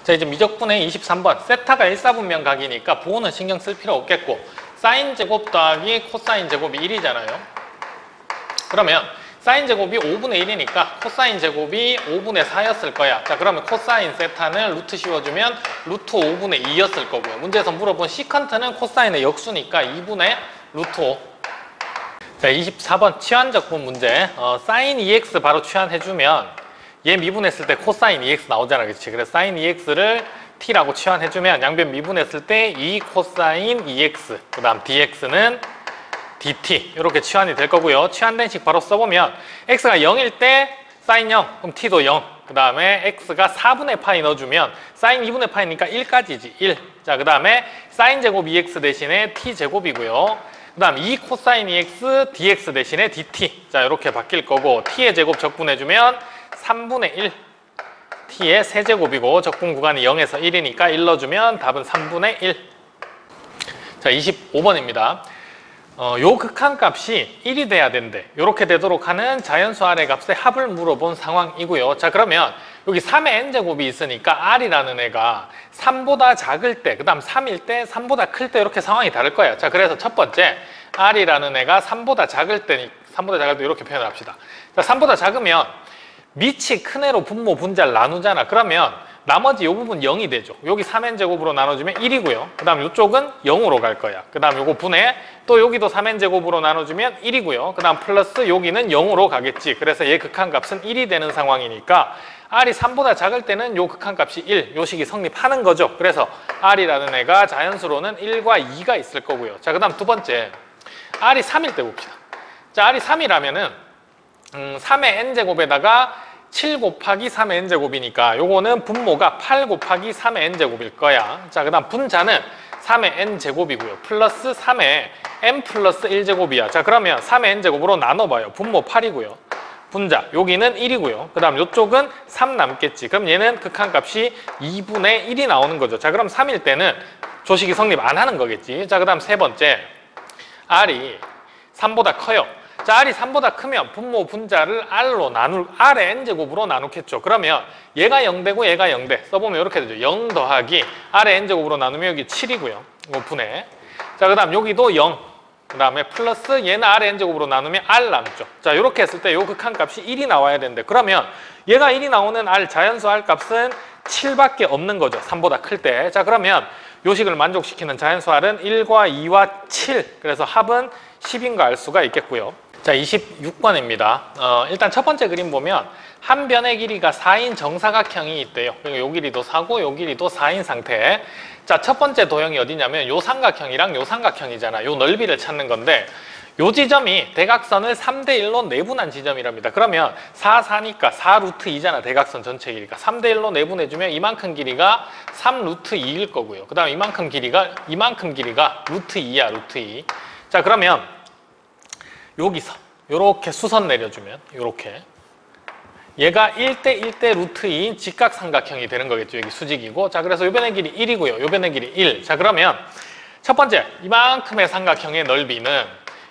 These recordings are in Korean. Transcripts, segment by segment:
자, 이제 미적분의 23번. 세타가 일사분면 각이니까 부호는 신경 쓸 필요 없겠고, 사인 제곱 더하기 코사인 제곱이 1이잖아요. 그러면 사인 제곱이 5분의 1이니까 코사인 제곱이 5분의 4였을 거야. 자, 그러면 코사인 세타는 루트 씌워주면 루트 5분의 2였을 거고요. 문제에서 물어본 시컨트는 코사인의 역수니까 2분의 루트 5. 자, 24번 치환적분 문제. 사인 2x 바로 치환해주면 얘 미분했을 때 코사인 2x 나오잖아, 그렇지? 그래서 사인 2x를 t라고 치환해주면 양변 미분했을 때 2 코사인 2x, 그 다음 dx는 dt 이렇게 치환이 될 거고요. 치환된 식 바로 써보면 x가 0일 때 사인 0, 그럼 t도 0. 그 다음에 x가 4분의 파이 넣어주면 사인 2분의 파이니까 1까지지, 1. 자, 그 다음에 사인 제곱 2x 대신에 t 제곱이고요. 그 다음 2 코사인 2x dx 대신에 dt. 자, 이렇게 바뀔 거고 t의 제곱 적분해주면 3분의 1 t의 세제곱이고 적분 구간이 0에서 1이니까 1 넣어주면 답은 3분의 1. 자, 25번입니다. 요 극한값이 1이 돼야 된대. 이렇게 되도록 하는 자연수 R의 값의 합을 물어본 상황이고요. 자, 그러면 여기 3의 n제곱이 있으니까 R이라는 애가 3보다 작을 때, 그 다음 3일 때, 3보다 클 때 이렇게 상황이 다를 거예요. 자, 그래서 첫 번째 R이라는 애가 3보다 작을 때 이렇게 표현을 합시다. 자, 3보다 작으면 밑이 큰 애로 분모, 분자를 나누잖아. 그러면 나머지 이 부분 0이 되죠. 여기 3n제곱으로 나눠주면 1이고요. 그 다음 이쪽은 0으로 갈 거야. 그 다음 요거 분해, 또 여기도 3n제곱으로 나눠주면 1이고요. 그 다음 플러스 여기는 0으로 가겠지. 그래서 얘 극한값은 1이 되는 상황이니까 R이 3보다 작을 때는 요 극한값이 1, 요 식이 성립하는 거죠. 그래서 R이라는 애가 자연수로는 1과 2가 있을 거고요. 자, 그 다음 두 번째, R이 3일 때 봅시다. 자, R이 3이라면은 3의 n제곱에다가 7 곱하기 3의 n제곱이니까 요거는 분모가 8 곱하기 3의 n제곱일 거야. 자, 그 다음 분자는 3의 n제곱이고요. 플러스 3의 n 플러스 1제곱이야. 자, 그러면 3의 n제곱으로 나눠봐요. 분모 8이고요. 분자, 여기는 1이고요. 그 다음 요쪽은 3 남겠지. 그럼 얘는 극한값이 2분의 1이 나오는 거죠. 자, 그럼 3일 때는 조식이 성립 안 하는 거겠지. 자, 그 다음 세 번째, R이 3보다 커요. 자, R이 3보다 크면 분모 분자를 R의 n제곱으로 나누겠죠. 그러면 얘가 0되고 얘가 0돼. 써보면 이렇게 되죠. 0 더하기 R의 n제곱으로 나누면 여기 7이고요. 이거 분해. 자, 그 다음 여기도 0. 그 다음에 플러스 얘는 R의 n제곱으로 나누면 R 남죠. 자, 이렇게 했을 때 요 극한값이 1이 나와야 되는데, 그러면 얘가 1이 나오는 R, 자연수 R 값은 7밖에 없는 거죠. 3보다 클 때. 자, 그러면 요 식을 만족시키는 자연수 R은 1과 2와 7. 그래서 합은 10인 거 알 수가 있겠고요. 자, 26번입니다. 일단 첫 번째 그림 보면 한 변의 길이가 4인 정사각형이 있대요. 그리고 요 길이도 4고 요 길이도 4인 상태. 자, 첫 번째 도형이 어디냐면 요 삼각형이랑 요 삼각형이잖아. 요 넓이를 찾는 건데 요 지점이 대각선을 3대1로 내분한 지점이랍니다. 그러면 4, 4니까 4 루트 2잖아. 대각선 전체 길이가. 3대1로 내분해주면 이만큼 길이가 3 루트 2일 거고요. 그 다음 이만큼 길이가 루트 2야. 루트 2. 자, 그러면 여기서 이렇게 수선 내려주면 이렇게 얘가 1대 1대 루트 2인 직각삼각형이 되는 거겠죠. 여기 수직이고. 자, 그래서 요 변의 길이 1이고요. 요 변의 길이 1. 자, 그러면 첫 번째 이만큼의 삼각형의 넓이는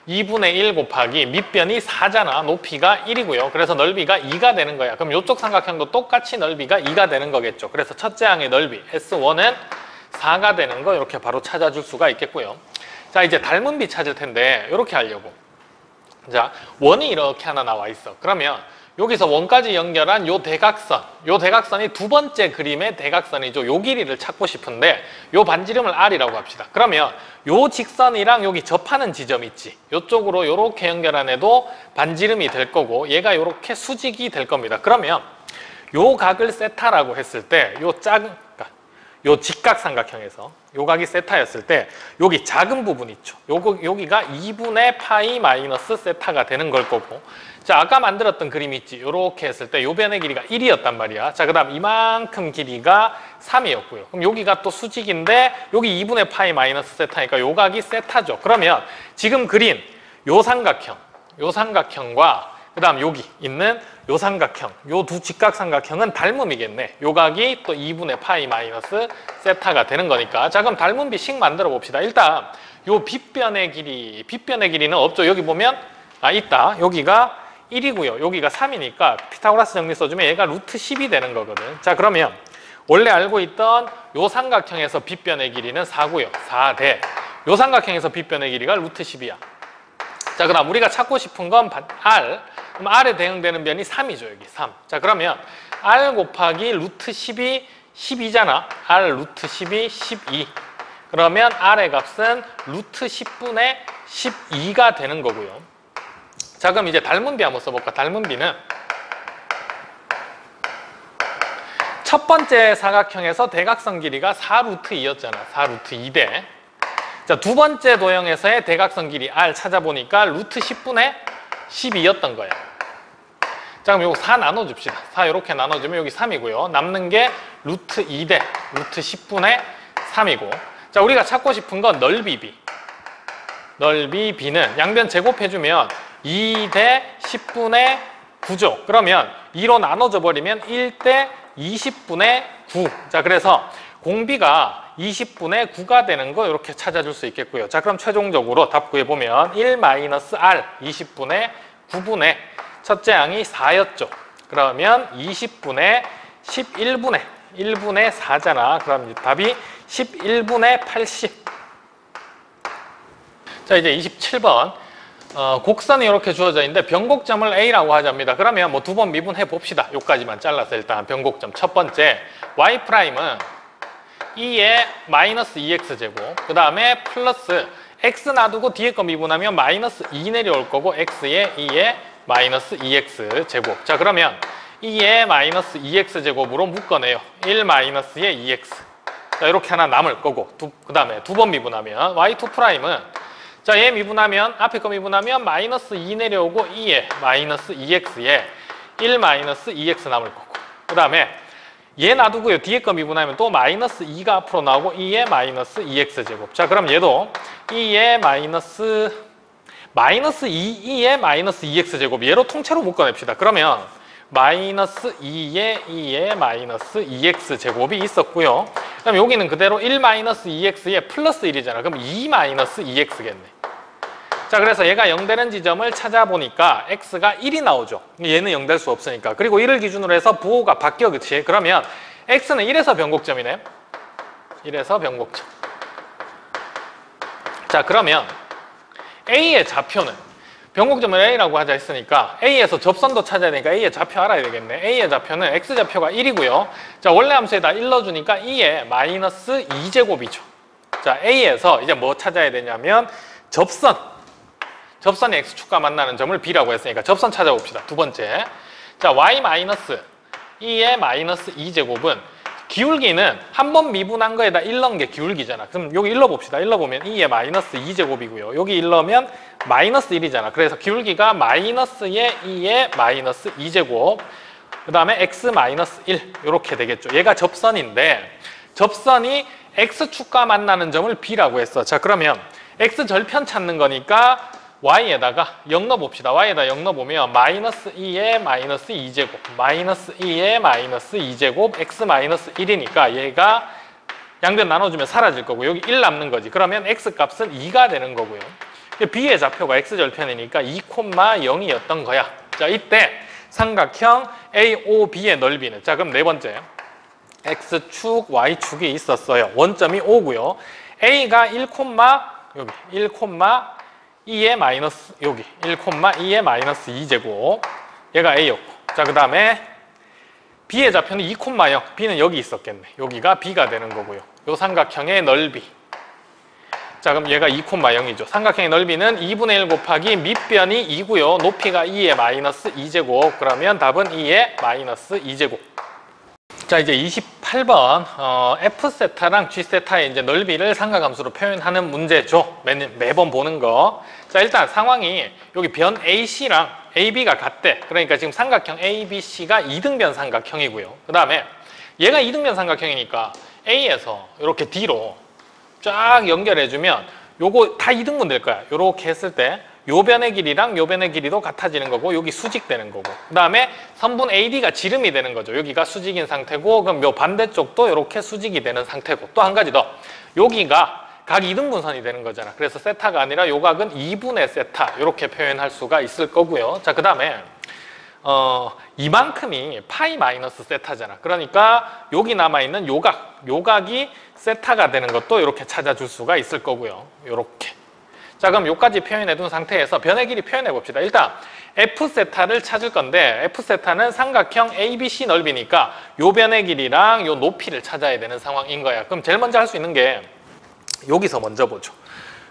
2분의 1 곱하기 밑변이 4잖아. 높이가 1이고요. 그래서 넓이가 2가 되는 거야. 그럼 이쪽 삼각형도 똑같이 넓이가 2가 되는 거겠죠. 그래서 첫째 항의 넓이 S1은 4가 되는 거 이렇게 바로 찾아줄 수가 있겠고요. 자, 이제 닮은 비 찾을 텐데 이렇게 하려고. 자, 원이 이렇게 하나 나와 있어. 그러면 여기서 원까지 연결한 요 대각선이 두 번째 그림의 대각선이죠. 요 길이를 찾고 싶은데 요 반지름을 R이라고 합시다. 그러면 요 직선이랑 여기 접하는 지점 있지. 요쪽으로 요렇게 연결한 애도 반지름이 될 거고 얘가 요렇게 수직이 될 겁니다. 그러면 요 각을 세타라고 했을 때 요 직각삼각형에서 요 각이 세타였을 때 여기 작은 부분 있죠. 여기가 2분의 파이 마이너스 세타가 되는 걸 거고, 자, 아까 만들었던 그림 있지. 요렇게 했을 때 요 변의 길이가 1이었단 말이야. 자, 그 다음 이만큼 길이가 3이었고요. 그럼 여기가 또 수직인데 여기 2분의 파이 마이너스 세타니까 요 각이 세타죠. 그러면 지금 그린 요 삼각형과 그 다음 여기 있는 요 삼각형, 요 두 직각삼각형은 닮음이겠네. 요 각이 또 2분의 파이 마이너스 세타가 되는 거니까. 자, 그럼 닮은 비식 만들어 봅시다. 일단 요 빗변의 길이는 없죠. 여기 보면 있다. 여기가 1이고요. 여기가 3이니까 피타고라스 정리 써주면 얘가 루트 10이 되는 거거든. 자, 그러면 원래 알고 있던 요 삼각형에서 빗변의 길이는 4고요. 4대. 요 삼각형에서 빗변의 길이가 루트 10이야. 자, 그 다음 우리가 찾고 싶은 건 R. 그럼 R에 대응되는 변이 3이죠, 여기 3. 자, 그러면 R 곱하기 루트 10이 12잖아. R 루트 10이 12. 그러면 R의 값은 루트 10분의 12가 되는 거고요. 자, 그럼 이제 닮은 비 한번 써볼까? 닮은 비는 첫 번째 사각형에서 대각선 길이가 4루트 2였잖아. 4루트 2대. 자, 두 번째 도형에서의 대각선 길이 R 찾아보니까 루트 10분의 12였던 거야. 자, 그럼 요거 4 나눠줍시다. 4 이렇게 나눠주면 여기 3이고요. 남는 게 루트 2대, 루트 10분의 3이고. 자, 우리가 찾고 싶은 건 넓이 B. 넓이 B는 양변 제곱해주면 2대 10분의 9죠. 그러면 2로 나눠져 버리면 1대 20분의 9. 자, 그래서 공비가 20분의 9가 되는 거 이렇게 찾아줄 수 있겠고요. 자, 그럼 최종적으로 답 구해보면 1-R 20분의 9분의 첫째 항이 4였죠. 그러면 20분의 11분의 1분의 4잖아. 그럼 답이 11분의 80. 자, 이제 27번. 곡선이 이렇게 주어져 있는데 변곡점을 A라고 하자입니다. 그러면 뭐 두 번 미분해 봅시다. 요까지만 잘라서 일단 변곡점. 첫 번째, Y'은 2의 마이너스 2x제곱, 그 다음에 플러스 x 놔두고 뒤에 거 미분하면 마이너스 2 내려올 거고 x의 2의 마이너스 2x제곱. 자, 그러면 2의 마이너스 2x제곱으로 묶어내요. 1 마이너스의 2x. 자, 이렇게 하나 남을 거고, 그 다음에 두 번 미분하면 y2'은 자, 얘 미분하면 앞에 거 미분하면 마이너스 2 내려오고 2의 마이너스 2x에 1 마이너스 2x 남을 거고, 그 다음에 얘 놔두고요. 뒤에 거 미분하면 또 마이너스 2가 앞으로 나오고 2의 마이너스 2x제곱. 자, 그럼 얘도 2의 마이너스 2의 마이너스 2x제곱. 얘로 통째로 묶어냅시다. 그러면 마이너스 2의 마이너스 2x제곱이 있었고요. 그럼 여기는 그대로 1 마이너스 2x에 플러스 1이잖아. 그럼 2 마이너스 2x겠네. 자, 그래서 얘가 0 되는 지점을 찾아보니까 x가 1이 나오죠. 얘는 0 될 수 없으니까. 그리고 1을 기준으로 해서 부호가 바뀌어, 그치? 그러면 x는 1에서 변곡점이네. 1에서 변곡점. 자, 그러면 a의 좌표는 변곡점을 a라고 하자 했으니까 a에서 접선도 찾아야 되니까 a의 좌표 알아야 되겠네. a의 좌표는 x좌표가 1이고요. 자, 원래 함수에다 1 넣어주니까 2의 마이너스 2제곱이죠. 자, a에서 이제 뭐 찾아야 되냐면 접선이 x축과 만나는 점을 b라고 했으니까 접선 찾아봅시다. 두 번째. 자, y-2의 마이너스 2제곱은 기울기는 한 번 미분한 거에다 1 넣은 게 기울기잖아. 그럼 여기 1 넣어봅시다. 1 넣어보면 2의 마이너스 2제곱이고요. 여기 1 넣으면 마이너스 1이잖아. 그래서 기울기가 마이너스의 2의 마이너스 2제곱, 그 다음에 x 마이너스 1 이렇게 되겠죠. 얘가 접선인데 접선이 x축과 만나는 점을 b라고 했어. 자, 그러면 x절편 찾는 거니까 y에다가 0 넣어봅시다. y에다 0 넣어보면 마이너스 2의 마이너스 2제곱, 마이너스 2의 마이너스 2제곱, x 마이너스 1이니까 얘가 양변 나눠주면 사라질 거고 여기 1 남는 거지. 그러면 x 값은 2가 되는 거고요. b의 좌표가 x절편이니까 2,0이었던 거야. 자, 이때 삼각형 AOB의 넓이는, 자, 그럼 네 번째 x축, y축이 있었어요. 원점이 O고요. a가 1,2의 마이너스, 여기 1,2의 마이너스 2제곱, 얘가 a였고, 자, 그 다음에 b의 좌표는 2,0, b는 여기 있었겠네. 여기가 b가 되는 거고요. 요 삼각형의 넓이, 자, 그럼 얘가 2,0이죠. 삼각형의 넓이는 2분의 1 곱하기 밑변이 2고요. 높이가 2의 마이너스 2제곱. 그러면 답은 2의 마이너스 2제곱. 자, 이제 28번 F세타랑 G세타의 이제 넓이를 삼각함수로 표현하는 문제죠. 매번 보는 거. 자, 일단 상황이 여기 변 AC랑 AB가 같대. 그러니까 지금 삼각형 ABC가 이등변 삼각형이고요. 그 다음에 얘가 이등변 삼각형이니까 A에서 이렇게 D로 쫙 연결해주면 요거 다 이등분 될 거야. 요렇게 했을 때 요 변의 길이랑 요 변의 길이도 같아지는 거고 여기 수직되는 거고, 그 다음에 선분 AD가 지름이 되는 거죠. 여기가 수직인 상태고, 그럼 요 반대쪽도 이렇게 수직이 되는 상태고, 또 한 가지 더, 여기가 각 이등분선이 되는 거잖아. 그래서 세타가 아니라 요 각은 2분의 세타 이렇게 표현할 수가 있을 거고요. 자, 그 다음에 이만큼이 파이 마이너스 세타잖아. 그러니까 여기 남아있는 요각이 세타가 되는 것도 이렇게 찾아줄 수가 있을 거고요. 이렇게. 자, 그럼 요까지 표현해 둔 상태에서 변의 길이 표현해 봅시다. 일단 F세타를 찾을 건데 F세타는 삼각형 ABC 넓이니까 요 변의 길이랑 요 높이를 찾아야 되는 상황인 거야. 그럼 제일 먼저 할 수 있는 게 여기서 먼저 보죠.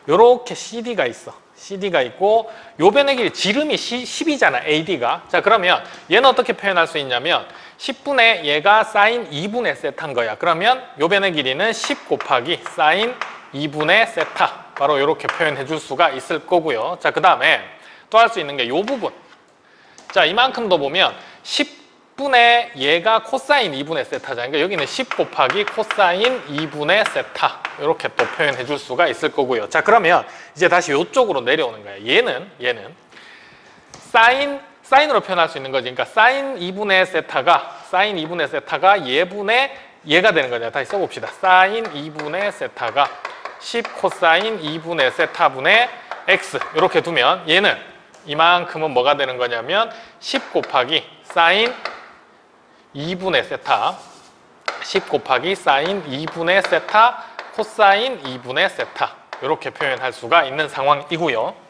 요렇게 CD가 있어. CD가 있고 요 변의 길이 지름이 10이잖아. AD가. 자, 그러면 얘는 어떻게 표현할 수 있냐면 10분의 얘가 사인 2분의 세타인 거야. 그러면 요 변의 길이는 10 곱하기 사인 2분의 세타. 바로 이렇게 표현해 줄 수가 있을 거고요. 자, 그 다음에 또 할 수 있는 게 요 부분. 자, 이만큼도 보면 10분의 얘가 코사인 2분의 세타잖아요. 그러니까 여기는 10 곱하기 코사인 2분의 세타. 이렇게 또 표현해 줄 수가 있을 거고요. 자, 그러면 이제 다시 이쪽으로 내려오는 거예요. 얘는 사인으로 표현할 수 있는 거지. 그러니까 사인 2분의 세타가 얘가 되는 거냐. 다시 써봅시다. 사인 2분의 세타가 10 코사인 2분의 세타분의 x 이렇게 두면 얘는 이만큼은 뭐가 되는 거냐면 10 곱하기 사인 2분의 세타 10 곱하기 사인 2분의 세타 코사인 2분의 세타 이렇게 표현할 수가 있는 상황이고요.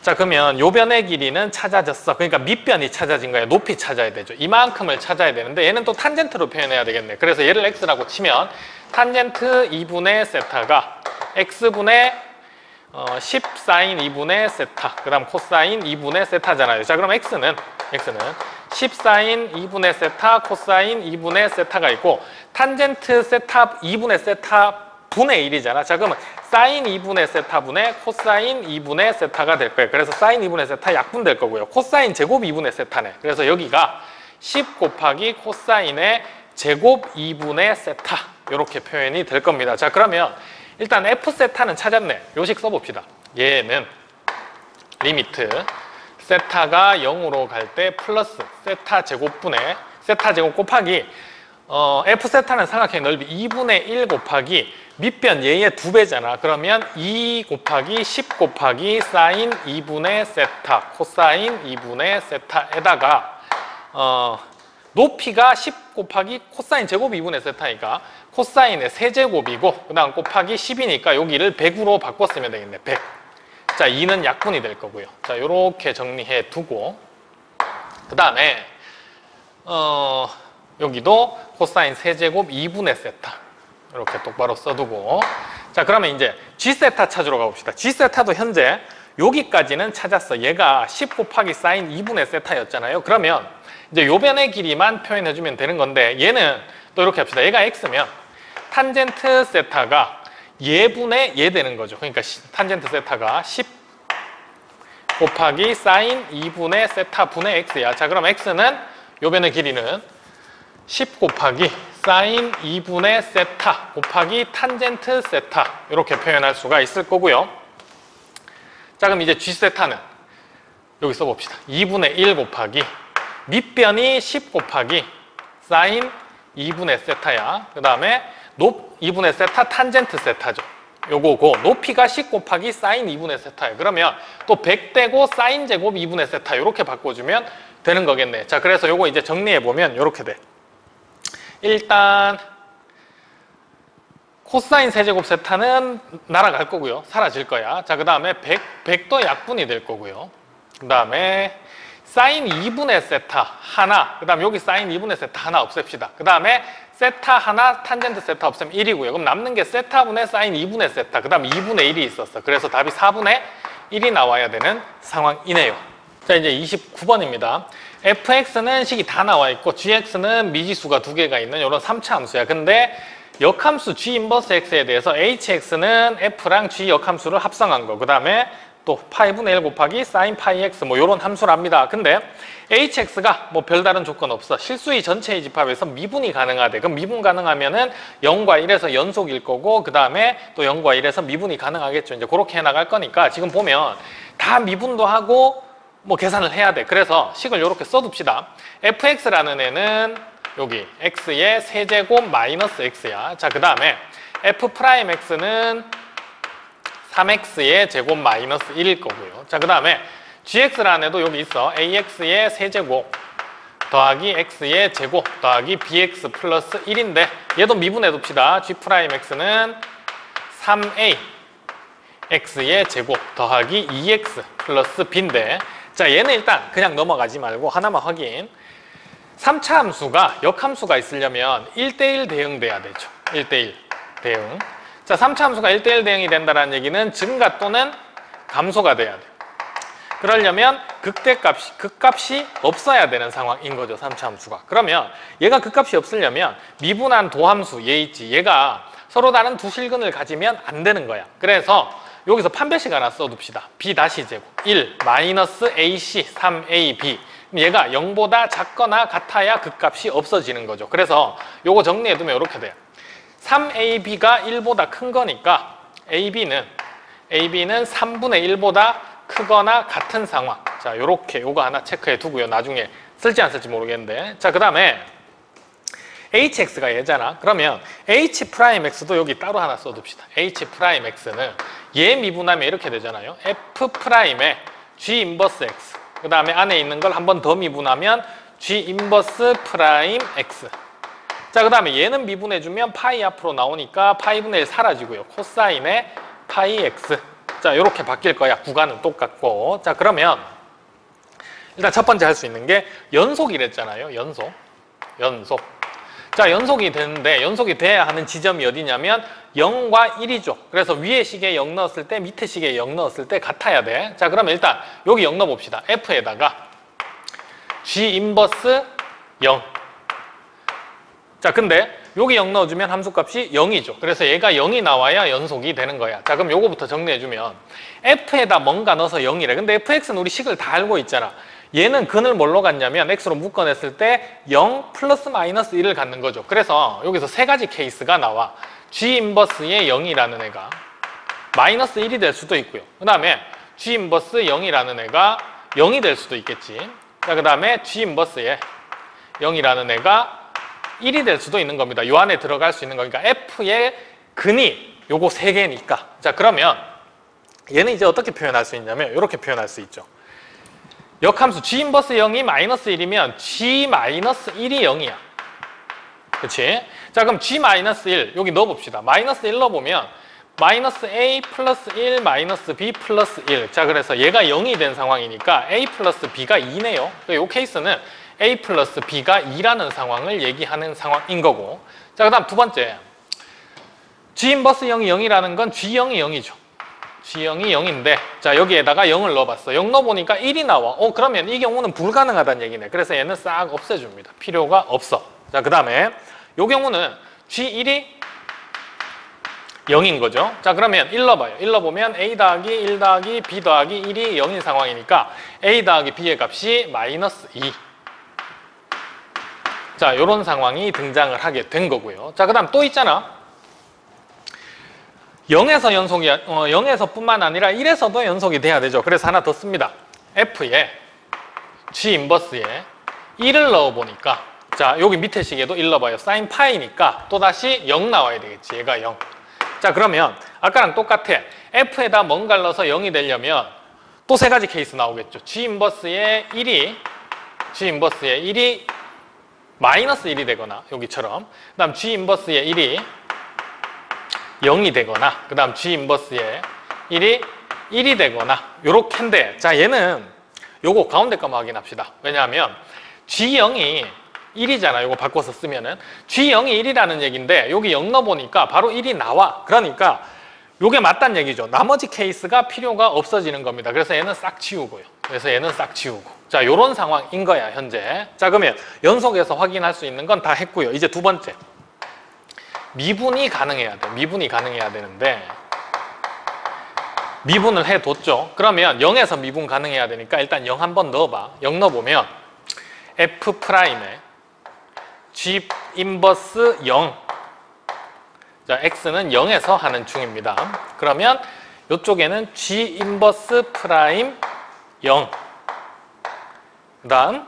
자, 그러면 요 변의 길이는 찾아졌어. 그러니까 밑변이 찾아진 거예요. 높이 찾아야 되죠. 이만큼을 찾아야 되는데 얘는 또 탄젠트로 표현해야 되겠네. 그래서 얘를 x라고 치면 탄젠트 2분의 세타가 x분의 10 사인 2분의 세타 그 다음 코사인 2분의 세타잖아요. 자, 그럼 x는 10 사인 2분의 세타 코사인 2분의 세타가 있고 탄젠트 세타 2분의 세타 분의 1이잖아. 자, 그러면 사인 2분의 세타분의 코사인 2분의 세타가 될 거예요. 그래서 사인 2분의 세타 약분될 거고요. 코사인 제곱 2분의 세타네. 그래서 여기가 10 곱하기 코사인의 제곱 2분의 세타 이렇게 표현이 될 겁니다. 자, 그러면 일단 F세타는 찾았네. 요식 써봅시다. 얘는 리미트 세타가 0으로 갈 때 플러스 세타 제곱분의 세타 제곱 곱하기 F세타는 삼각형 넓이 2분의 1 곱하기 밑변 얘의 2배잖아. 그러면 2 곱하기 10 곱하기 사인 2분의 세타 코사인 2분의 세타에다가 높이가 10 곱하기 코사인 제곱 2분의 세타니까 코사인의 세제곱이고 그 다음 곱하기 10이니까 여기를 100으로 바꿨으면 되겠네. 100. 자, 2는 약분이 될 거고요. 자, 요렇게 정리해 두고 그 다음에 여기도 코사인 세제곱 2분의 세타 이렇게 똑바로 써두고 자, 그러면 이제 G세타 찾으러 가봅시다. G세타도 현재 여기까지는 찾았어. 얘가 10 곱하기 사인 2분의 세타였잖아요. 그러면 이제 요 변의 길이만 표현해주면 되는 건데 얘는 또 이렇게 합시다. 얘가 x면 탄젠트 세타가 얘분의 얘 되는 거죠. 그러니까 탄젠트 세타가 10 곱하기 사인 2분의 세타 분의 x야. 자, 그럼 x는 요 변의 길이는 10 곱하기 사인 2분의 세타 곱하기 탄젠트 세타 이렇게 표현할 수가 있을 거고요. 자, 그럼 이제 G세타는 여기 써봅시다. 2분의 1 곱하기 밑변이 10 곱하기 사인 2분의 세타야. 그 다음에 2분의 세타 탄젠트 세타죠. 요거고 높이가 10 곱하기 사인 2분의 세타예요. 그러면 또 100대고 사인 제곱 2분의 세타 이렇게 바꿔주면 되는 거겠네. 자, 그래서 요거 이제 정리해보면 이렇게 돼. 일단 코사인 세제곱 세타는 날아갈 거고요. 사라질 거야. 자, 그 다음에 100도 약분이 될 거고요. 그 다음에 사인 2분의 세타 하나, 그 다음에 여기 사인 2분의 세타 하나 없앱시다. 그 다음에 세타 하나, 탄젠트 세타 없으면 1이고요. 그럼 남는 게 세타분의 사인 2분의 세타, 그 다음 2분의 1이 있었어. 그래서 답이 4분의 1이 나와야 되는 상황이네요. 자, 이제 29번입니다. fx는 식이 다 나와 있고 gx는 미지수가 2개가 있는 이런 3차 함수야. 근데 역함수 g 인버스 x에 대해서 hx는 f랑 g 역함수를 합성한 거. 그 다음에 또 파이분의 1 곱하기 사인 파이 x 뭐 이런 함수랍니다. 근데 hx가 뭐 별다른 조건 없어. 실수의 전체의 집합에서 미분이 가능하대. 그럼 미분 가능하면은 0과 1에서 연속일 거고 그 다음에 또 0과 1에서 미분이 가능하겠죠. 이제 그렇게 해나갈 거니까 지금 보면 다 미분도 하고 뭐 계산을 해야 돼. 그래서 식을 이렇게 써둡시다. fx라는 애는 여기 x의 세제곱 마이너스 x야. 자, 그 다음에 f'x는 3x의 제곱 마이너스 1일 거고요. 자, 그 다음에 gx라는 애도 여기 있어. ax의 세제곱 더하기 x의 제곱 더하기 bx 플러스 1인데 얘도 미분해 둡시다. g'x는 3a x의 제곱 더하기 2x 플러스 b인데 자 얘는 일단 그냥 넘어가지 말고 하나만 확인. 3차 함수가 역함수가 있으려면 1대1 대응돼야 되죠. 1대1 대응. 자 3차 함수가 1대1 대응이 된다는 얘기는 증가 또는 감소가 돼야 돼요. 그러려면 극값이 없어야 되는 상황인 거죠. 3차 함수가. 그러면 얘가 극값이 없으려면 미분한 도함수 얘 있지. 얘가 서로 다른 두 실근을 가지면 안 되는 거야. 그래서 여기서 판별식 하나 써둡시다. b 다시 제곱 1 마이너스 ac 3ab 얘가 0보다 작거나 같아야 극값이 없어지는 거죠. 그래서 요거 정리해두면 이렇게 돼요. 3ab가 1보다 큰 거니까 ab는 3분의 1보다 크거나 같은 상황. 자, 요렇게 요거 하나 체크해 두고요. 나중에 쓸지 안 쓸지 모르겠는데. 자, 그 다음에 hx가 얘잖아. 그러면 h'x도 여기 따로 하나 써둡시다. h'x는 얘 미분하면 이렇게 되잖아요. f'의 g 인버스 x. 그 다음에 안에 있는 걸 한 번 더 미분하면 g 인버스 프라임 x. 자, 그 다음에 얘는 미분해주면 파이 앞으로 나오니까 파이분의 1 사라지고요. 코사인의 파이 x. 자, 이렇게 바뀔 거야. 구간은 똑같고. 자, 그러면 일단 첫 번째 할 수 있는 게 연속이랬잖아요. 연속. 자, 연속이 되는데 연속이 돼야 하는 지점이 어디냐면 0과 1이죠. 그래서 위에 식에 0 넣었을 때 밑에 식에 0 넣었을 때 같아야 돼. 자, 그러면 일단 여기 0 넣어봅시다. f에다가 g 인버스 0. 자, 근데 여기 0 넣어주면 함수값이 0이죠. 그래서 얘가 0이 나와야 연속이 되는 거야. 자, 그럼 요거부터 정리해주면 f에다 뭔가 넣어서 0이래. 근데 fx는 우리 식을 다 알고 있잖아. 얘는 근을 뭘로 갖냐면 x로 묶어냈을 때 0 플러스 마이너스 1을 갖는 거죠. 그래서 여기서 세 가지 케이스가 나와. g 인버스의 0이라는 애가 마이너스 1이 될 수도 있고요. 그 다음에 g 인버스 0이라는 애가 0이 될 수도 있겠지. 자, 그 다음에 g 인버스의 0이라는 애가 1이 될 수도 있는 겁니다. 요 안에 들어갈 수 있는 거니까 f의 근이 요거 세 개니까. 자, 그러면 얘는 이제 어떻게 표현할 수 있냐면 이렇게 표현할 수 있죠. 역함수 g 인버스 0이 마이너스 1이면 g 마이너스 1이 0이야. 그치? 자, 그럼 g 마이너스 1 여기 넣어봅시다. 마이너스 1 넣어보면 마이너스 a 플러스 1 마이너스 b 플러스 1. 자, 그래서 얘가 0이 된 상황이니까 a 플러스 b가 2네요. 이 케이스는 a 플러스 b가 2라는 상황을 얘기하는 상황인 거고. 자, 그 다음 두 번째 g 인버스 0이 0이라는 건 g0이 0이죠. g0이 0인데 자, 여기에다가 0을 넣어봤어. 0 넣어보니까 1이 나와. 그러면 이 경우는 불가능하다는 얘기네. 그래서 얘는 싹 없애줍니다. 필요가 없어. 자, 그 다음에 이 경우는 g1이 0인 거죠. 자, 그러면 1 넣어봐요. 1 넣어보면 a 더하기 1 더하기 b 더하기 1이 0인 상황이니까 a 더하기 b의 값이 마이너스 2. 자, 요런 상황이 등장을 하게 된 거고요. 자, 그 다음 또 있잖아. 0에서 연속이, 0에서 뿐만 아니라 1에서도 연속이 돼야 되죠. 그래서 하나 더 씁니다. f에 g 인버스에 1을 넣어보니까 자, 여기 밑에 식에도 1 넣어봐요. 사인 파이니까 또다시 0 나와야 되겠지. 얘가 0. 자, 그러면 아까랑 똑같아. f에다 뭔가를 넣어서 0이 되려면 또 세 가지 케이스 나오겠죠. g 인버스의 1이 마이너스 1이 되거나 여기처럼 그 다음 g 인버스의 1이 0이 되거나 그 다음 g 인버스의 1이 되거나 요렇게인데 자, 얘는 요거 가운데 거만 확인합시다. 왜냐하면 g0이 1이잖아. 요거 바꿔서 쓰면은 g0이 1이라는 얘기인데 여기 0 넣어보니까 바로 1이 나와. 그러니까 요게 맞다는 얘기죠. 나머지 케이스가 필요가 없어지는 겁니다. 그래서 얘는 싹 지우고요. 자, 요런 상황인 거야 현재. 자, 그러면 연속해서 확인할 수 있는 건 다 했고요. 이제 두 번째 미분이 가능해야 돼. 미분이 가능해야 되는데 미분을 해뒀죠. 그러면 0에서 미분 가능해야 되니까 일단 0 한번 넣어봐. 0 넣어보면 f'에 g 인버스 0. 자, x는 0에서 하는 중입니다. 그러면 이쪽에는 g 인버스 프라임 0. 그 다음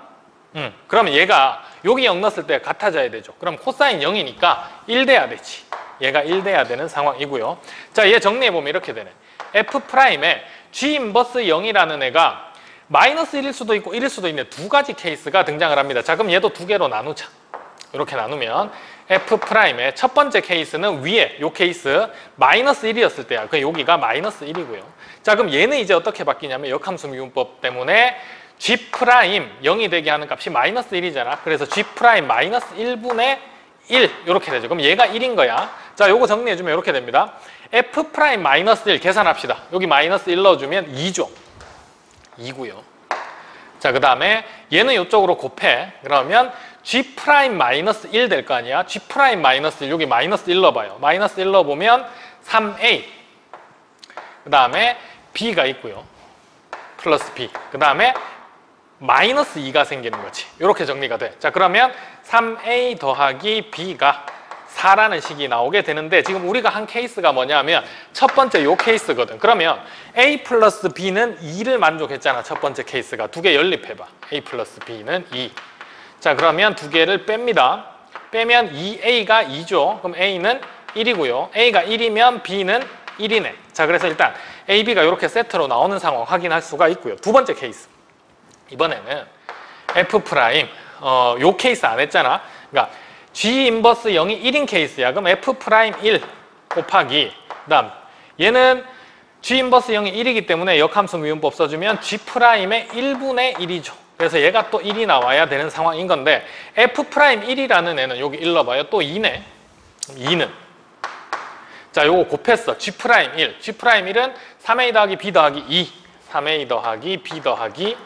그러면 얘가 여기 0 넣었을 때 같아져야 되죠. 그럼 코사인 0이니까 1 돼야 되지. 얘가 1 돼야 되는 상황이고요. 자, 얘 정리해보면 이렇게 되네. f'에 g 인버스 0이라는 애가 마이너스 1일 수도 있고 1일 수도 있는 두 가지 케이스가 등장을 합니다. 자, 그럼 얘도 두 개로 나누자. 이렇게 나누면 F'의 첫 번째 케이스는 위에 요 케이스 마이너스 1이었을 때야. 그 여기가 마이너스 1이고요. 자, 그럼 얘는 이제 어떻게 바뀌냐면 역함수 미분법 때문에 G' 0이 되게 하는 값이 마이너스 1이잖아. 그래서 G' 마이너스 1분의 1 이렇게 되죠. 그럼 얘가 1인 거야. 자, 요거 정리해주면 이렇게 됩니다. F' 마이너스 1 계산합시다. 여기 마이너스 1 넣어주면 2죠. 2고요. 자, 그 다음에 얘는 이쪽으로 곱해. 그러면 G' 마이너스 1 될 거 아니야. G' 마이너스 1 여기 마이너스 1 넣어봐요. 마이너스 1 넣어보면 3A. 그 다음에 B가 있고요. 플러스 B. 그 다음에 마이너스 2가 생기는 거지. 이렇게 정리가 돼. 자, 그러면 3A 더하기 B가 4라는 식이 나오게 되는데 지금 우리가 한 케이스가 뭐냐면 첫 번째 요 케이스거든. 그러면 A 플러스 B는 2를 만족했잖아. 첫 번째 케이스가. 두 개 연립해봐. A 플러스 B는 2. 자, 그러면 두 개를 뺍니다. 빼면 2A가 2죠. 그럼 A는 1이고요. A가 1이면 B는 1이네. 자, 그래서 일단 A, B가 이렇게 세트로 나오는 상황 확인할 수가 있고요. 두 번째 케이스. 이번에는 F', 요 케이스 안 했잖아. 그러니까 G 인버스 0이 1인 케이스야. 그럼 F' 1 곱하기 그 다음 얘는 G 인버스 0이 1이기 때문에 역함수 미분법 써주면 G'의 1분의 1이죠. 그래서 얘가 또 1이 나와야 되는 상황인 건데 F'1이라는 애는 여기 1 넣어봐요. 또 2네. 2는 자, 요거 곱했어. G'1. G'1은 3A 더하기 B 더하기 2. 3A 더하기 B 더하기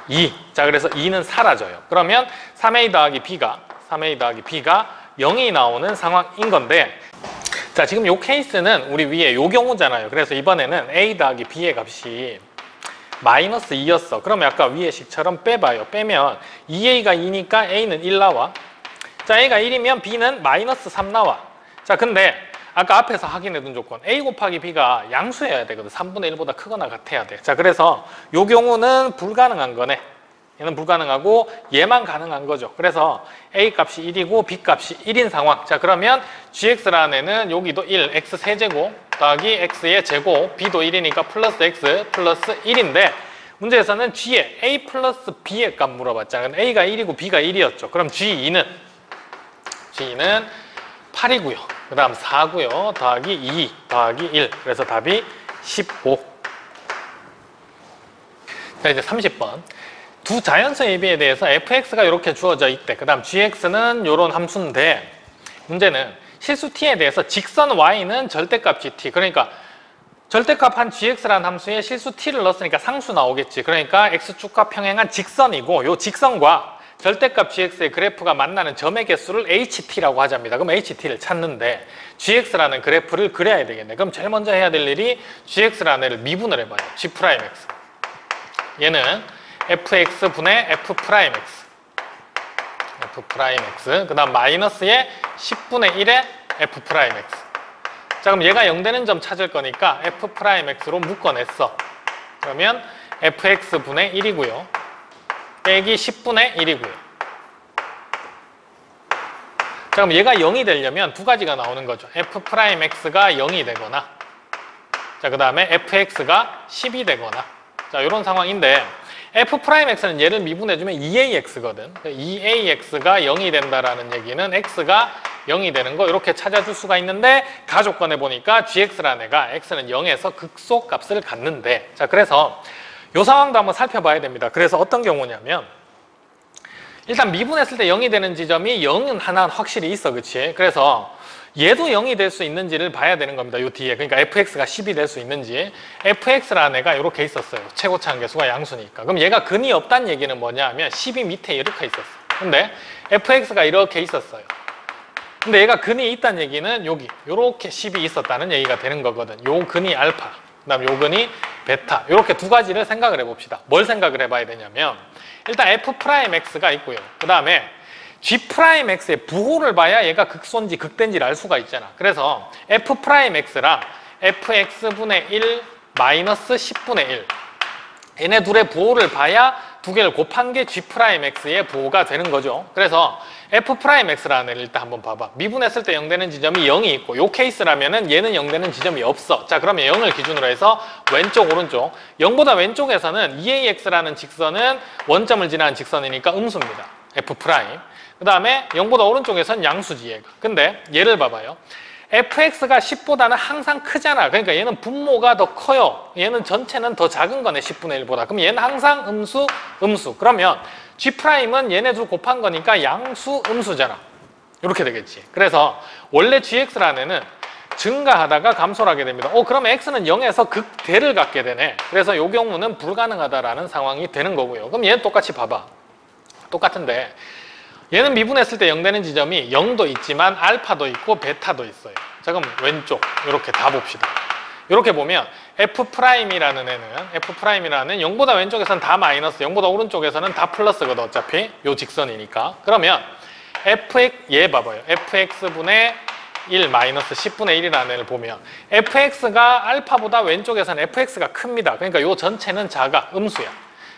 2. 자, 그래서 2는 사라져요. 그러면 3A 더하기 B가 0이 나오는 상황인 건데 자, 지금 요 케이스는 우리 위에 요 경우잖아요. 그래서 이번에는 A 더하기 B의 값이 마이너스 2였어. 그러면 아까 위의 식처럼 빼봐요. 빼면 2A가 2니까 A는 1 나와. 자, A가 1이면 B는 마이너스 3 나와. 자, 근데 아까 앞에서 확인해둔 조건 A 곱하기 B가 양수여야 되거든. 3분의 1보다 크거나 같아야 돼. 자, 그래서 요 경우는 불가능한 거네. 얘는 불가능하고 얘만 가능한 거죠. 그래서 A 값이 1이고 B 값이 1인 상황. 자, 그러면 GX라는 애는 여기도 1, X 세제곱 더하기 X의 제곱, B도 1이니까 플러스 X 플러스 1인데 문제에서는 G의 A 플러스 B의 값 물어봤잖아요. A가 1이고 B가 1이었죠. 그럼 G2는 8이고요. 그 다음 4고요. 더하기 2 더하기 1. 그래서 답이 15. 자, 이제 30번. 두 자연수 AB에 대해서 fx가 이렇게 주어져 있대. 그 다음 gx는 이런 함수인데 문제는 실수 t에 대해서 직선 y는 절대값 gt. 그러니까 절대값 한 gx라는 함수에 실수 t를 넣었으니까 상수 나오겠지. 그러니까 x축과 평행한 직선이고 이 직선과 절대값 gx의 그래프가 만나는 점의 개수를 ht라고 하자입니다. 그럼 ht를 찾는데 gx라는 그래프를 그려야 되겠네. 그럼 제일 먼저 해야 될 일이 gx라는 애를 미분을 해봐요. g'x. 얘는 fx분의 f'x. f'x. 그 다음 마이너스의 10분의 1의 f'x. 자, 그럼 얘가 0 되는 점 찾을 거니까 f'x로 묶어냈어. 그러면 fx분의 1이고요. 빼기 10분의 1이고요. 자, 그럼 얘가 0이 되려면 두 가지가 나오는 거죠. f'x가 0이 되거나 자, 그 다음에 fx가 10이 되거나 자, 이런 상황인데 f'x는 얘를 미분해주면 2ax거든. 2ax가 0이 된다라는 얘기는 x가 0이 되는 거 이렇게 찾아줄 수가 있는데 가조건에 보니까 gx라는 애가 x는 0에서 극소값을 갖는데 자, 그래서 이 상황도 한번 살펴봐야 됩니다. 그래서 어떤 경우냐면 일단 미분했을 때 0이 되는 지점이 0은 하나 확실히 있어. 그치? 그래서 얘도 0이 될 수 있는지를 봐야 되는 겁니다. 요 뒤에. 그러니까 fx가 10이 될 수 있는지. fx라는 애가 이렇게 있었어요. 최고차 한계수가 양수니까. 그럼 얘가 근이 없다는 얘기는 뭐냐 하면 10이 밑에 이렇게 있었어. 근데 fx가 이렇게 있었어요. 근데 얘가 근이 있다는 얘기는 여기 이렇게 10이 있었다는 얘기가 되는 거거든. 요 근이 알파, 그 다음 요 근이 베타. 이렇게 두 가지를 생각을 해봅시다. 뭘 생각을 해봐야 되냐면 일단 f'x가 있고요. 그 다음에 g'x의 부호를 봐야 얘가 극소인지 극대인지를 알 수가 있잖아. 그래서 f'x랑 fx분의 1 마이너스 10분의 1 얘네 둘의 부호를 봐야 두 개를 곱한 게 g'x의 부호가 되는 거죠. 그래서 F'X라는 애를 일단 한번 봐봐. 미분했을 때 0 되는 지점이 0이 있고 요 케이스라면은 얘는 0 되는 지점이 없어. 자, 그러면 0을 기준으로 해서 왼쪽 오른쪽 0보다 왼쪽에서는 2AX라는 직선은 원점을 지나는 직선이니까 음수입니다. F'. 그 다음에 0보다 오른쪽에서는 양수지 얘가. 근데 얘를 봐봐요. fx가 10보다는 항상 크잖아. 그러니까 얘는 분모가 더 커요. 얘는 전체는 더 작은 거네, 10분의 1보다. 그럼 얘는 항상 음수, 음수. 그러면 g'은 얘네 둘 곱한 거니까 양수, 음수잖아. 이렇게 되겠지. 그래서 원래 gx라는 애는 증가하다가 감소를 하게 됩니다. 그러면 x는 0에서 극대를 갖게 되네. 그래서 이 경우는 불가능하다라는 상황이 되는 거고요. 그럼 얘는 똑같이 봐봐. 똑같은데 얘는 미분했을 때 0 되는 지점이 0도 있지만 알파도 있고 베타도 있어요. 자, 그럼 왼쪽 이렇게 다 봅시다. 이렇게 보면 F'이라는 애는 0보다 왼쪽에서는 다 마이너스, 0보다 오른쪽에서는 다 플러스거든. 어차피 요 직선이니까. 그러면 얘 봐봐요. fx분의 1 마이너스 10분의 1이라는 애를 보면 fx가 알파보다 왼쪽에서는 fx가 큽니다. 그러니까 요 전체는 작아, 음수야.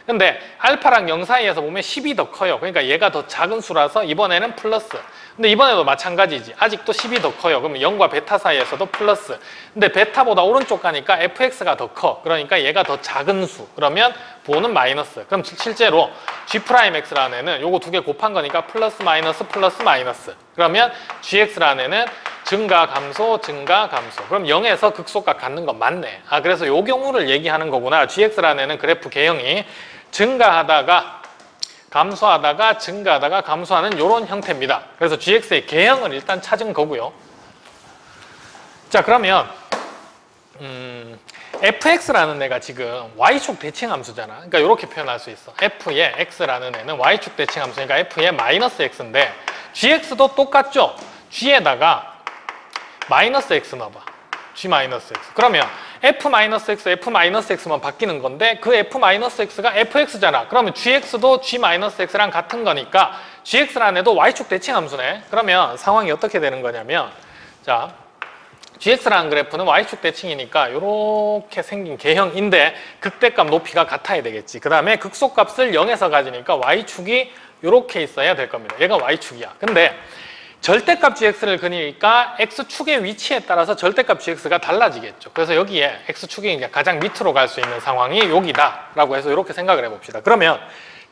근데 알파랑 0 사이에서 보면 10이 더 커요. 그러니까 얘가 더 작은 수라서 이번에는 플러스. 근데 이번에도 마찬가지지. 아직도 10이 더 커요. 그럼 0과 베타 사이에서도 플러스. 근데 베타보다 오른쪽 가니까 fx가 더 커. 그러니까 얘가 더 작은 수. 그러면 보호는 마이너스. 그럼 실제로 g'x라는 애는 요거 두 개 곱한 거니까 플러스 마이너스 플러스 마이너스. 그러면 gx라는 애는 증가 감소 증가 감소. 그럼 0에서 극소값 갖는 건 맞네. 그래서 요 경우를 얘기하는 거구나. gx라는 애는 그래프 개형이 증가하다가 감소하다가 증가하다가 감소하는 이런 형태입니다. 그래서 gx의 개형을 일단 찾은 거고요. 자, 그러면 fx라는 애가 지금 y축 대칭 함수잖아. 그러니까 이렇게 표현할 수 있어. f의 x라는 애는 y축 대칭 함수니까 f의 마이너스 x인데 gx도 똑같죠? g에다가 마이너스 x 넣어봐. g-x. 그러면 f-x, f-x만 바뀌는 건데 그 f-x가 fx잖아. 그러면 gx도 g-x랑 같은 거니까 gx라는 애도 y축 대칭 함수네. 그러면 상황이 어떻게 되는 거냐면 자, gx라는 그래프는 y축 대칭이니까 이렇게 생긴 개형인데 극대값 높이가 같아야 되겠지. 그 다음에 극소값을 0에서 가지니까 y축이 이렇게 있어야 될 겁니다. 얘가 y축이야. 근데 절대값 gx를 그리니까 x축의 위치에 따라서 절대값 gx가 달라지겠죠. 그래서 여기에 x축이 이제 가장 밑으로 갈 수 있는 상황이 여기다 라고 해서 이렇게 생각을 해봅시다. 그러면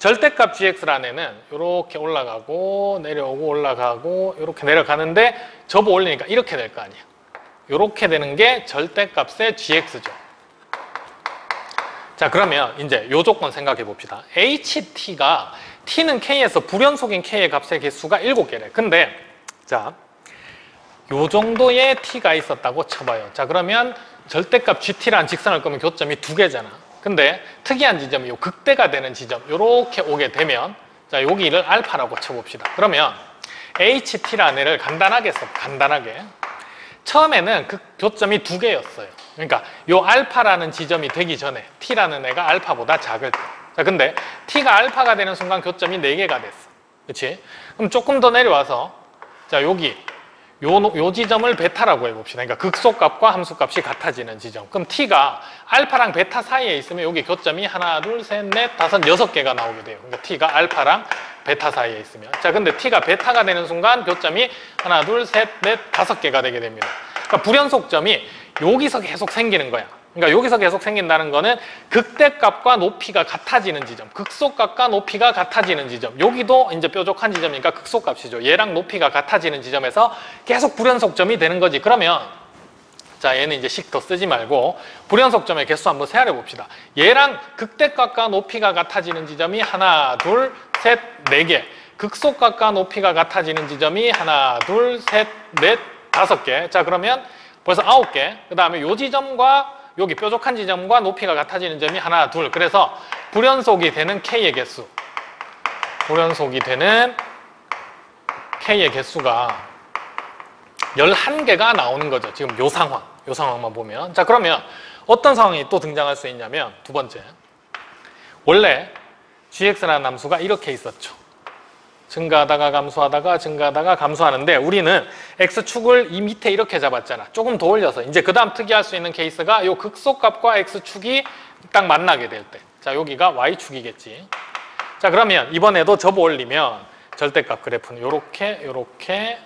절대값 gx라는 애는 이렇게 올라가고 내려오고 올라가고 이렇게 내려가는데 접어 올리니까 이렇게 될 거 아니야. 이렇게 되는 게 절대값의 gx죠. 자, 그러면 이제 요 조건 생각해 봅시다. ht가 t는 k에서 불연속인 k의 값의 개수가 7개래. 근데 자, 요 정도의 t가 있었다고 쳐봐요. 자, 그러면 절대값 gt라는 직선을 끄면 교점이 2개잖아. 근데 특이한 지점이 요 극대가 되는 지점 요렇게 오게 되면 자, 여기를 알파라고 쳐봅시다. 그러면 ht라는 애를 간단하게 써. 간단하게. 처음에는 그 교점이 2개였어요. 그러니까 요 알파라는 지점이 되기 전에 t라는 애가 알파보다 작을 때. 자, 근데 t가 알파가 되는 순간 교점이 4개가 됐어. 그렇지? 그럼 조금 더 내려와서 자, 여기 요 지점을 베타라고 해봅시다. 그러니까 극소값과 함수값이 같아지는 지점. 그럼 t가 알파랑 베타 사이에 있으면 여기 교점이 하나, 둘, 셋, 넷, 다섯, 6개가 나오게 돼요. 그러니까 t가 알파랑 베타 사이에 있으면. 자, 근데 t가 베타가 되는 순간 교점이 하나, 둘, 셋, 넷, 5개가 되게 됩니다. 그러니까 불연속점이 여기서 계속 생기는 거야. 그러니까 여기서 계속 생긴다는 거는 극대값과 높이가 같아지는 지점, 극소값과 높이가 같아지는 지점. 여기도 이제 뾰족한 지점이니까 극소값이죠. 얘랑 높이가 같아지는 지점에서 계속 불연속점이 되는 거지. 그러면 자, 얘는 이제 식 더 쓰지 말고 불연속점의 개수 한번 세알해 봅시다. 얘랑 극대값과 높이가 같아지는 지점이 하나, 둘, 셋, 4개. 극소값과 높이가 같아지는 지점이 하나, 둘, 셋, 넷, 5개. 자, 그러면 벌써 9개. 그 다음에 요 지점과 여기 뾰족한 지점과 높이가 같아지는 점이 하나, 둘. 그래서 불연속이 되는 k의 개수. 불연속이 되는 k의 개수가 11개가 나오는 거죠. 지금 요 상황. 요 상황만 보면. 자, 그러면 어떤 상황이 또 등장할 수 있냐면 두 번째. 원래 gx라는 함수가 이렇게 있었죠. 증가하다가 감소하다가 증가하다가 감소하는데 우리는 x축을 이 밑에 이렇게 잡았잖아. 조금 더 올려서 이제 그 다음 특이할 수 있는 케이스가 요 극소값과 x축이 딱 만나게 될 때. 자, 여기가 y축이겠지. 자, 그러면 이번에도 접어 올리면 절대값 그래프는 요렇게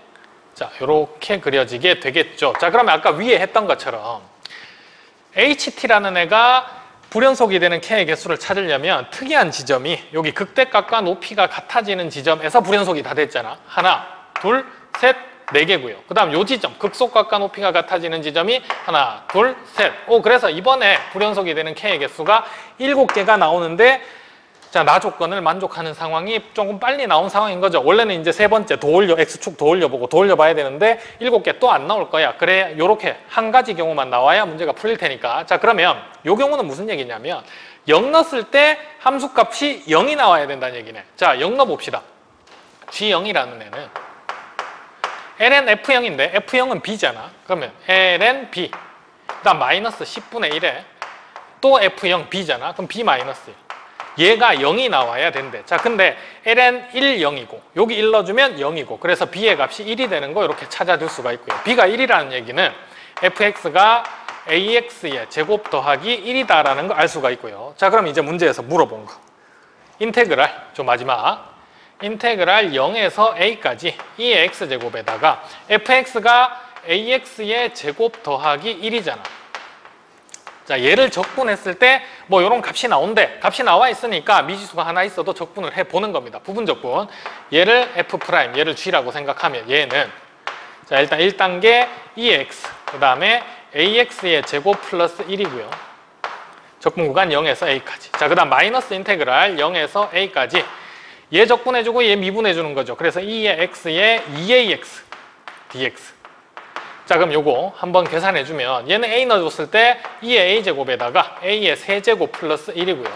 자, 요렇게 그려지게 되겠죠. 자, 그러면 아까 위에 했던 것처럼 HT라는 애가 불연속이 되는 K의 개수를 찾으려면 특이한 지점이 여기 극대값과 높이가 같아지는 지점에서 불연속이 다 됐잖아. 하나, 둘, 셋, 네 개고요. 그 다음 요 지점, 극속값과 높이가 같아지는 지점이 하나, 둘, 셋. 그래서 이번에 불연속이 되는 K의 개수가 7개가 나오는데 자, 나 조건을 만족하는 상황이 조금 빨리 나온 상황인 거죠. 원래는 이제 세 번째 X축 더 올려보고 더 올려봐야 되는데 7개 또 안 나올 거야. 그래, 요렇게 한 가지 경우만 나와야 문제가 풀릴 테니까. 자, 그러면 요 경우는 무슨 얘기냐면 0 넣었을 때 함수값이 0이 나와야 된다는 얘기네. 자, 0 넣어봅시다. G0이라는 애는 ln F0인데 F0은 B잖아. 그러면 ln B 그 다음 마이너스 10분의 1에 또 F0 B잖아. 그럼 B 마이너스 1. 얘가 0이 나와야 된대. 자, 근데 ln 1, 0이고 여기 1 넣어주면 0이고 그래서 b의 값이 1이 되는 거 이렇게 찾아줄 수가 있고요. b가 1이라는 얘기는 fx가 ax의 제곱 더하기 1이다라는 걸 알 수가 있고요. 자, 그럼 이제 문제에서 물어본 거. 인테그랄, 저 마지막. 인테그랄 0에서 a까지 2의 x제곱에다가 fx가 ax의 제곱 더하기 1이잖아. 자, 얘를 적분했을 때 뭐 이런 값이 나온대. 값이 나와 있으니까 미지수가 하나 있어도 적분을 해보는 겁니다. 부분 적분. 얘를 f', 얘를 g라고 생각하면 얘는 자, 일단 1단계 2x, 그 다음에 ax의 제곱 플러스 1이고요. 적분 구간 0에서 a까지. 자, 그 다음 마이너스 인테그랄 0에서 a까지. 얘 적분해주고 얘 미분해주는 거죠. 그래서 2의 x의 2ax dx. 자, 그럼 요거 한번 계산해주면 얘는 a 넣어줬을 때 2의 a제곱에다가 a의 세제곱 플러스 1이고요.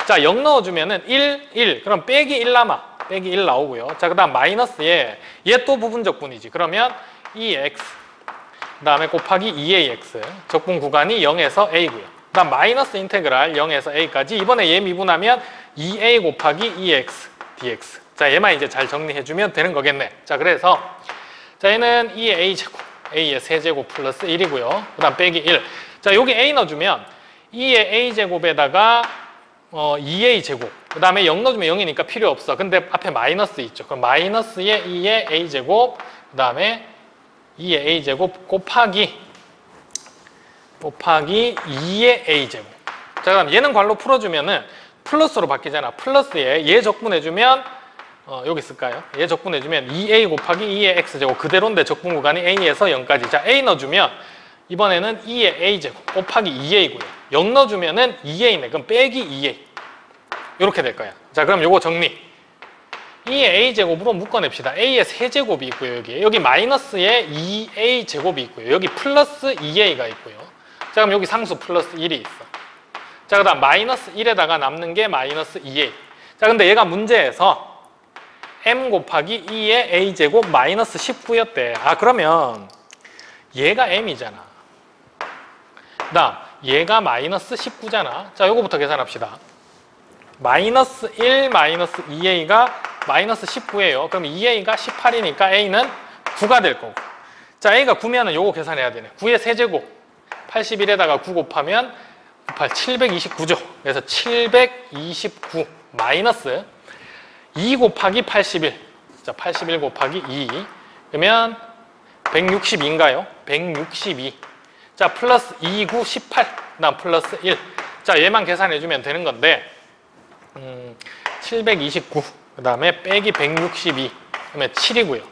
자, 0 넣어주면은 1. 그럼 빼기 1 남아. 빼기 1 나오고요. 자, 그 다음 마이너스 얘 또 부분적분이지. 그러면 2x 그 다음에 곱하기 2ax 적분 구간이 0에서 a고요. 그 다음 마이너스 인테그랄 0에서 a까지. 이번에 얘 미분하면 2a 곱하기 2x dx. 자, 얘만 이제 잘 정리해주면 되는 거겠네. 자, 그래서 자, 얘는 2의 a제곱 a의 세제곱 플러스 1이고요. 그 다음 빼기 1. 자, 여기 a 넣어주면 2의 a제곱에다가 2a제곱. 그 다음에 0 넣어주면 0이니까 필요 없어. 근데 앞에 마이너스 있죠. 그럼 마이너스의 2의 a제곱, 그 다음에 2의 a제곱 곱하기 2의 a제곱. 자, 그럼 얘는 괄호 풀어주면은 플러스로 바뀌잖아. 플러스에 얘 적분해주면 여기 있을까요? 얘 적분해주면 2a 곱하기 2의 x제곱 그대로인데 적분 구간이 a에서 0까지. 자, a 넣어주면 이번에는 2의 a제곱 곱하기 2a고요. 0 넣어주면은 2a네. 그럼 빼기 2a. 이렇게 될 거야. 자, 그럼 요거 정리. 2의 a제곱으로 묶어냅시다. a의 세제곱이 있고요. 여기 마이너스의 2a제곱이 있고요. 여기 플러스 2a가 있고요. 자, 그럼 여기 상수 플러스 1이 있어. 자, 그 다음 마이너스 1에다가 남는 게 마이너스 2a. 자, 근데 얘가 문제에서 m 곱하기 2의 a제곱 마이너스 19였대. 아, 그러면 얘가 m이잖아. 그 다음 얘가 마이너스 19잖아. 자, 요거부터 계산합시다. 마이너스 1 마이너스 2a가 마이너스 19예요. 그럼 2a가 18이니까 a는 9가 될 거고. 자, a가 9면은 요거 계산해야 되네. 9의 세제곱 81에다가 9 곱하면 729죠. 그래서 729 마이너스 2 곱하기 81. 자, 81 곱하기 2. 그러면 162인가요? 162. 자, 플러스 2, 9, 18. 그 다음 플러스 1. 자, 얘만 계산해주면 되는 건데 729. 그 다음에 빼기 162. 그러면 7이고요.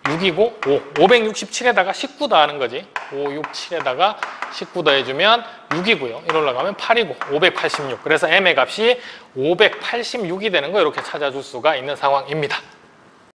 6이고 5. 567에다가 19 더하는 거지. 5, 6, 7에다가 19 더해주면 6이고요. 1 올라가면 8이고 586. 그래서 m의 값이 586이 되는 거 이렇게 찾아줄 수가 있는 상황입니다.